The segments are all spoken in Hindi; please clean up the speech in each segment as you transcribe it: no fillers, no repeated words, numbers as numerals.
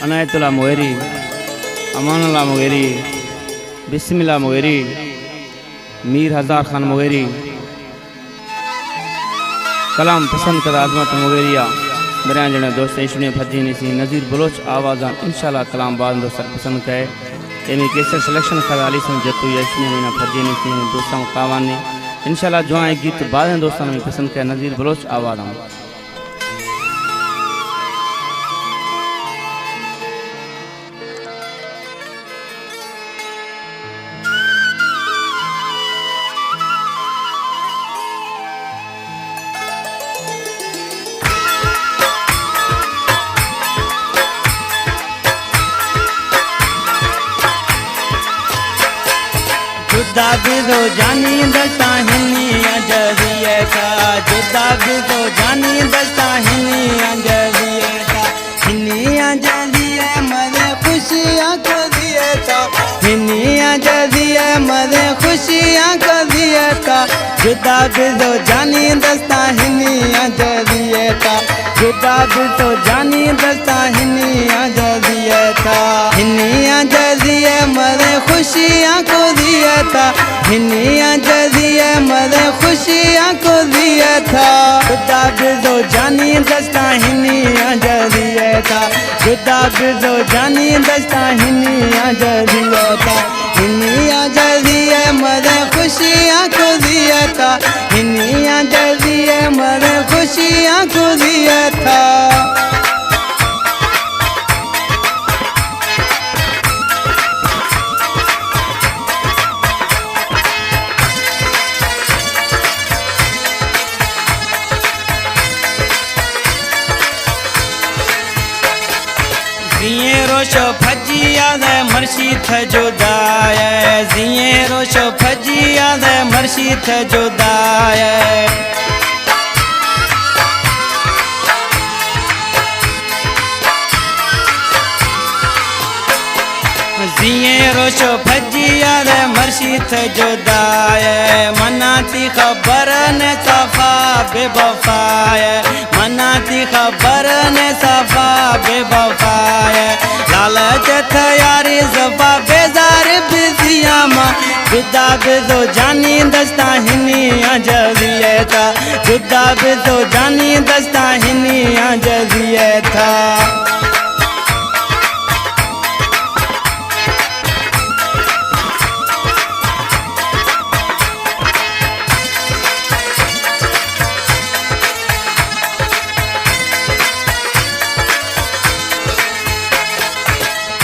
अनायतुल्लाह मुगेरी, अमानुल्लाह मुगेरी, बिस्मिल्लाह मुगेरी, मीर हजार खान मुगेरी, कलाम पसंद कर आजमत मुगेरिया मेरे जने दोस्त इशने फजी निसी नज़ीर बलोच आवाज़ान इंशाल्लाह कलाम बाद दोस्त पसंद करे एमी केसर सिलेक्शन खराली से जतु यशने में फजी निसी दोस्तों कावाने इंशाल्लाह जो आए गीत बाद दोस्तों में पसंद करे नज़ीर बलोच आवाज़ान जुदा बिदो जानी दस्ता हिनी अंजरिए का जुदा बिदो जानी दस्ता हिनी अंजरिए का हिनी अंजरिए मरे खुशियाँ को दिए था हिनी अंजरिए मरे खुशियाँ को दिए था जुदा बिदो जानी दस्ता हिनी अंजरिए का जुदा बिदो जानी दस्ता हिनी अंजरिए था हिनी अंजरिए मरे खुशियाँ को दिया था हिनिया जदिए मरे खुशियाँ को दिया था जुदा बिदो जानी दस्ता हिनिया जदिए था जुदा बिदो जानी दस्ता हिनिया जदिए था हिनिया जदिए मरे खुशियाँ को दिया था हिनिया जदिए मरे खुशियाँ को दिया था जिये रोशो फजिया दे मर्शी थ जुदाए जिये रोशो फजिया दे मर्शी थ जुदाए जिये रोशो फजिया दे मर्शी थ जुदाए मनाती खबर ने सफा बेवफाए मनाती खबर ने सफा बेवफाए लालच थ यारी सफा बेजार बिजिया माँ जुदा बिदो जानी दस्ता हिनी अंजरिए था जुदा बिदो जानी दस्ता हिनी अंजरिए था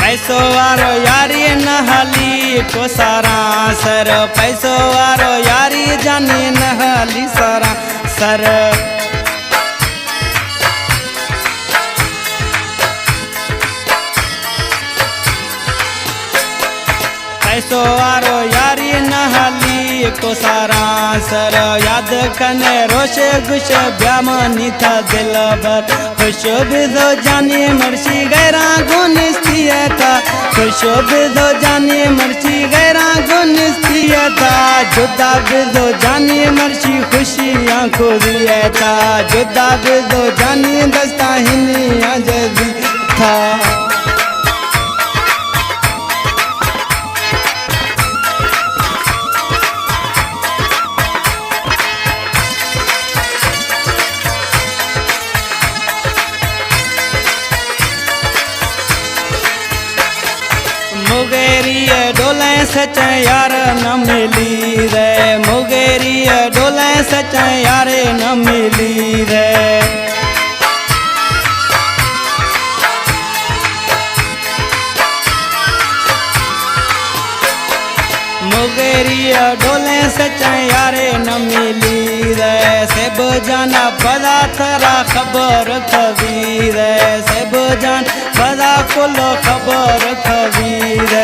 पैसो वारो यारी नहली को सारा सर पैसो वारो यारी जानी नहली सारा सर पैसो वारो यारी नहली को सारा सर याद कने रोशे गुश ब्यामनी था दिल भर खुशो बिदो जानी मर्शी गैरा गुनिस्तिया था खुशो बिदो जानी मर्शी गैरा गुनिस्तिया था जुदा बिदो जानी मर्शी खुशियाँ को दिया था जुदा बिदो जानी दस्ता हिनी अंजरी था मुगेरी डोले सच यार न मिली रे मुगेरी डोले सच यार न मिली रे मुगेरी डोले सच यार न मिली रे सब जाना पदा थरा खबर खबीर सब जान पदा कुलो खबर खबीर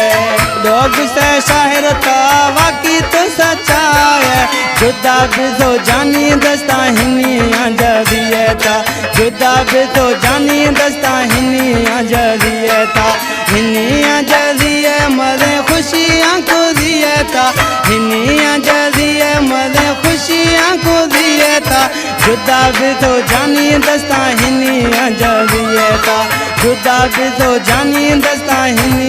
लोग से शायर था वाकी तो सच्चाए जुदा बिदो जानी दस्ता हिनी अंजरिए था जुदा बिदो जानी दस्ता हिनी अंजरिए था हिनी अंजरिए मरे खुशियाँ को दिए था हिनी अंजरिए मरे खुशियाँ को दिए था जुदा भी तो जानी दस्ता हिनी अंजलिए का जुदा भी तो जानी दस्ता हिनी